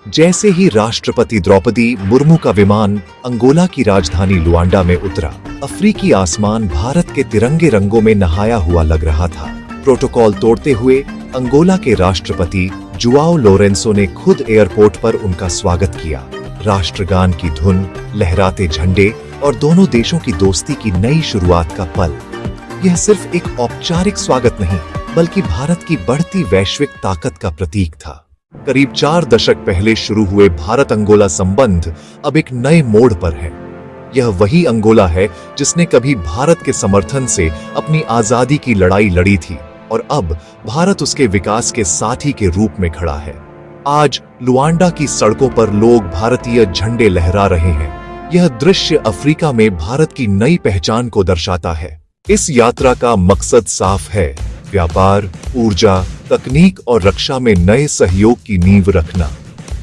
जैसे ही राष्ट्रपति द्रौपदी मुर्मू का विमान अंगोला की राजधानी लुआंडा में उतरा, अफ्रीकी आसमान भारत के तिरंगे रंगों में नहाया हुआ लग रहा था। प्रोटोकॉल तोड़ते हुए अंगोला के राष्ट्रपति जुआओ लोरेंसो ने खुद एयरपोर्ट पर उनका स्वागत किया। राष्ट्रगान की धुन, लहराते झंडे और दोनों देशों की दोस्ती की नई शुरुआत का पल। यह सिर्फ एक औपचारिक स्वागत नहीं, बल्कि भारत की बढ़ती वैश्विक ताकत का प्रतीक था। करीब 4 दशक पहले शुरू हुए भारत अंगोला संबंध अब एक नए मोड़ पर है। यह वही अंगोला है जिसने कभी भारत के समर्थन से अपनी आजादी की लड़ाई लड़ी थी और अब भारत उसके विकास के साथी के रूप में खड़ा है। आज लुआंडा की सड़कों पर लोग भारतीय झंडे लहरा रहे हैं। यह दृश्य अफ्रीका में भारत की नई पहचान को दर्शाता है। इस यात्रा का मकसद साफ है: व्यापार, ऊर्जा, तकनीक और रक्षा में नए सहयोग की नींव रखना।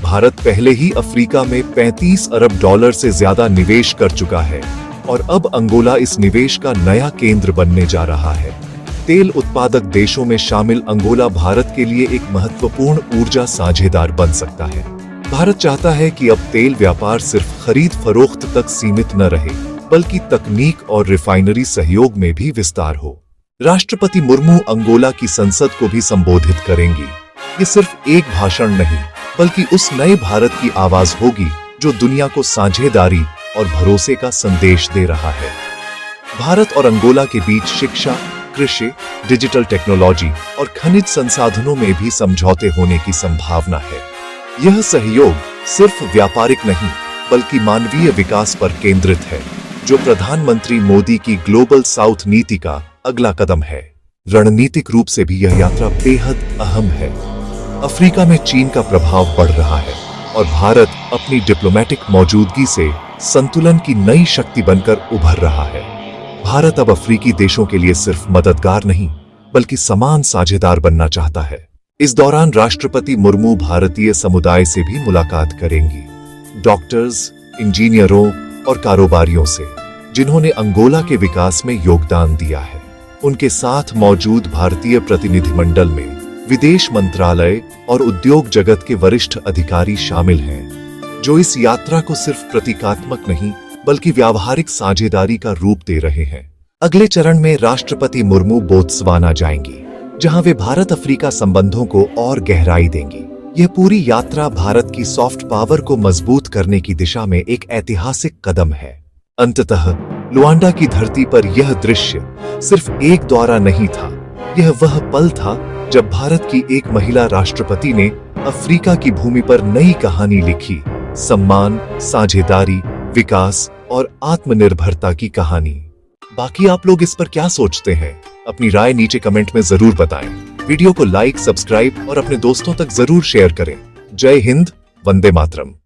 भारत पहले ही अफ्रीका में $35 अरब से ज्यादा निवेश कर चुका है और अब अंगोला इस निवेश का नया केंद्र बनने जा रहा है। तेल उत्पादक देशों में शामिल अंगोला भारत के लिए एक महत्वपूर्ण ऊर्जा साझेदार बन सकता है। भारत चाहता है कि अब तेल व्यापार सिर्फ खरीद फरोख्त तक सीमित न रहे, बल्कि तकनीक और रिफाइनरी सहयोग में भी विस्तार हो। राष्ट्रपति मुर्मू अंगोला की संसद को भी संबोधित करेंगी। ये सिर्फ एक भाषण नहीं, बल्कि उस नए भारत की आवाज होगी जो दुनिया को साझेदारी और भरोसे का संदेश दे रहा है। भारत और अंगोला के बीच शिक्षा, कृषि, डिजिटल टेक्नोलॉजी और खनिज संसाधनों में भी समझौते होने की संभावना है। यह सहयोग सिर्फ व्यापारिक नहीं, बल्कि मानवीय विकास पर केंद्रित है, जो प्रधानमंत्री मोदी की ग्लोबल साउथ नीति का अगला कदम है। रणनीतिक रूप से भी यह यात्रा बेहद अहम है। अफ्रीका में चीन का प्रभाव बढ़ रहा है और भारत अपनी डिप्लोमेटिक मौजूदगी से संतुलन की नई शक्ति बनकर उभर रहा है। भारत अब अफ्रीकी देशों के लिए सिर्फ मददगार नहीं, बल्कि समान साझेदार बनना चाहता है। इस दौरान राष्ट्रपति मुर्मू भारतीय समुदाय से भी मुलाकात करेंगी। डॉक्टर्स, इंजीनियरों और कारोबारियों से, जिन्होंने अंगोला के विकास में योगदान दिया है। उनके साथ मौजूद भारतीय प्रतिनिधिमंडल में विदेश मंत्रालय और उद्योग जगत के वरिष्ठ अधिकारी शामिल हैं, जो इस यात्रा को सिर्फ प्रतीकात्मक नहीं, बल्कि व्यावहारिक साझेदारी का रूप दे रहे हैं। अगले चरण में राष्ट्रपति मुर्मू बोत्सवाना जाएंगी, जहां वे भारत अफ्रीका संबंधों को और गहराई देंगी। यह पूरी यात्रा भारत की सॉफ्ट पावर को मजबूत करने की दिशा में एक ऐतिहासिक कदम है। अंततः लुआंडा की धरती पर यह दृश्य सिर्फ एक दौरा नहीं था, यह वह पल था जब भारत की एक महिला राष्ट्रपति ने अफ्रीका की भूमि पर नई कहानी लिखी। सम्मान, साझेदारी, विकास और आत्मनिर्भरता की कहानी। बाकी आप लोग इस पर क्या सोचते हैं? अपनी राय नीचे कमेंट में जरूर बताएं। वीडियो को लाइक, सब्सक्राइब और अपने दोस्तों तक जरूर शेयर करें। जय हिंद, वंदे मातरम।